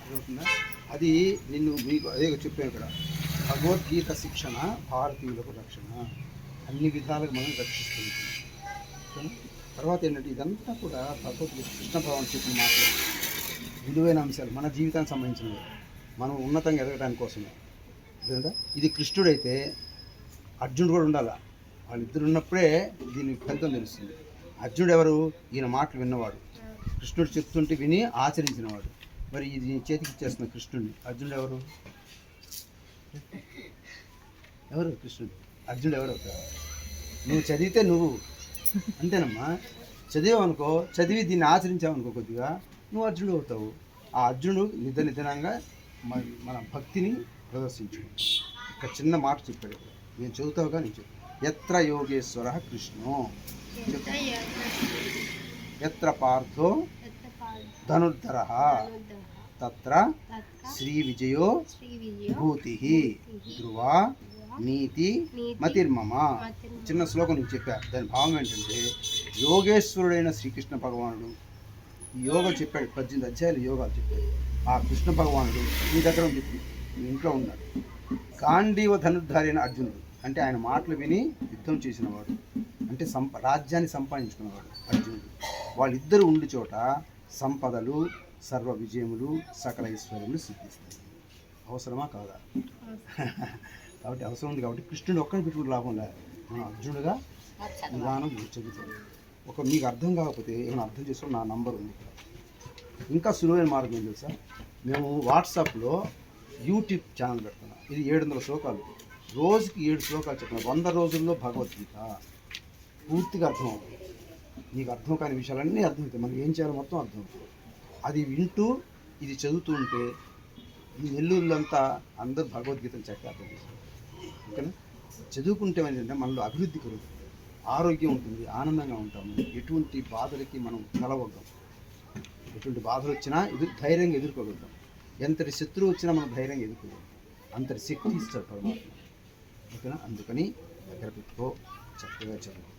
అర్థమవుతుందా? అది నిన్ను మీకు అదే చెప్పాను ఇక్కడ, భగవద్గీత శిక్షణ భారతీయులకు రక్షణ, అన్ని విధాలుగా మనం రక్షిస్తుంది. తర్వాత ఏంటంటే ఇదంతా కూడా భగవద్గీత కృష్ణ భగవాన్ చెప్పిన మాటలు, విలువైన అంశాలు, మన జీవితానికి సంబంధించినవి, మనం ఉన్నతంగా ఎదగడానికి కోసమే. అదేంటా ఇది కృష్ణుడైతే అర్జునుడు కూడా ఉండాలా, వాళ్ళిద్దరు ఉన్నప్పుడే దీని ఫలితం తెలుస్తుంది. అర్జునుడు ఎవరు? ఈయన మాటలు విన్నవాడు, కృష్ణుడు చెప్తుంటే విని ఆచరించినవాడు. మరి ఇది చేతికి ఇచ్చేస్తున్న కృష్ణుడిని. అర్జునుడు ఎవరు? ఎవరు కృష్ణుడు? అర్జునుడు ఎవరు అవుతారు? నువ్వు చదివితే నువ్వు అంతేనమ్మా. చదివావు అనుకో, చదివి దీన్ని ఆచరించావనుకో కొద్దిగా, నువ్వు అర్జునుడు అవుతావు. ఆ అర్జునుడు నిదానంగా మన భక్తిని ప్రదర్శించు. ఒక చిన్న మాట చెప్పాడు, నేను చదువుతావుగా, నేను చెప్పు. ఎత్ర యోగేశ్వర కృష్ణో ఎత్ర పార్థో ధనుర్ధర తత్ర శ్రీ విజయో భూతి ధ్రువ నీతి మతిర్మమ. చిన్న శ్లోకం నీకు చెప్పా, దాని భావం ఏంటంటే యోగేశ్వరుడైన శ్రీకృష్ణ భగవానుడు యోగం చెప్పాడు, 18 అధ్యాయులు యోగాలు చెప్పాడు. ఆ కృష్ణ భగవానుడు నీ దగ్గర చెప్పి నీ ఇంట్లో ఉన్నాడు. గాంధీవ ధనుర్ధారి అయిన అర్జునుడు అంటే ఆయన మాటలు విని యుద్ధం చేసినవాడు, అంటే రాజ్యాన్ని సంపాదించుకున్నవాడు అర్జునుడు. వాళ్ళిద్దరూ ఉండి చోట సంపదలు, సర్వ విజయములు, సకల ఐశ్వర్యములు సిద్ధిస్తాయి. అవసరమా కాదా? కాబట్టి అవసరం ఉంది. కాబట్టి కృష్ణుడు ఒక్కడిని పెట్టుకుని లాభం లేదు. మనం అర్జునుడుగా నిదానం చదువుతాడు. ఒక మీకు అర్థం కాకపోతే ఏమైనా అర్థం చేసుకో, నా నంబర్ ఉంది ఇక్కడ. ఇంకా సులువైన మార్గం ఏం తెలుసా? మేము వాట్సాప్లో యూట్యూబ్ ఛానల్ పెడుతున్నాం. ఇది 700 శ్లోకాలు, రోజుకి 7 శ్లోకాలు చెప్పిన 100 రోజుల్లో భగవద్గీత పూర్తిగా అర్థమవుతుంది. నీకు అర్థం కాని విషయాలన్నీ అర్థమవుతాయి. మనం ఏం చేయాలో మొత్తం అర్థమవుతుంది. అది వింటూ ఇది చదువుతూ ఉంటే ఈ నెల్లూరులంతా అందరూ భగవద్గీతను చక్కగా అర్థం చేస్తారు. ఓకేనా? చదువుకుంటే ఏంటంటే మనలో అభివృద్ధి కలుగుతుంది, ఆరోగ్యం ఉంటుంది, ఆనందంగా ఉంటాము, ఎటువంటి బాధలకి మనం తలవద్దాం. ఎటువంటి బాధలు వచ్చినా ధైర్యంగా ఎదుర్కోగలుగుతాం. ఎంతటి శత్రువు వచ్చినా మనం ధైర్యంగా ఎదుర్కోగలుగుతాం. అంతటి శక్తి ఇస్తాడు పరమాత్మ. ఓకేనా? అందుకని దగ్గర పెట్టుకో, చక్కగా చదువు.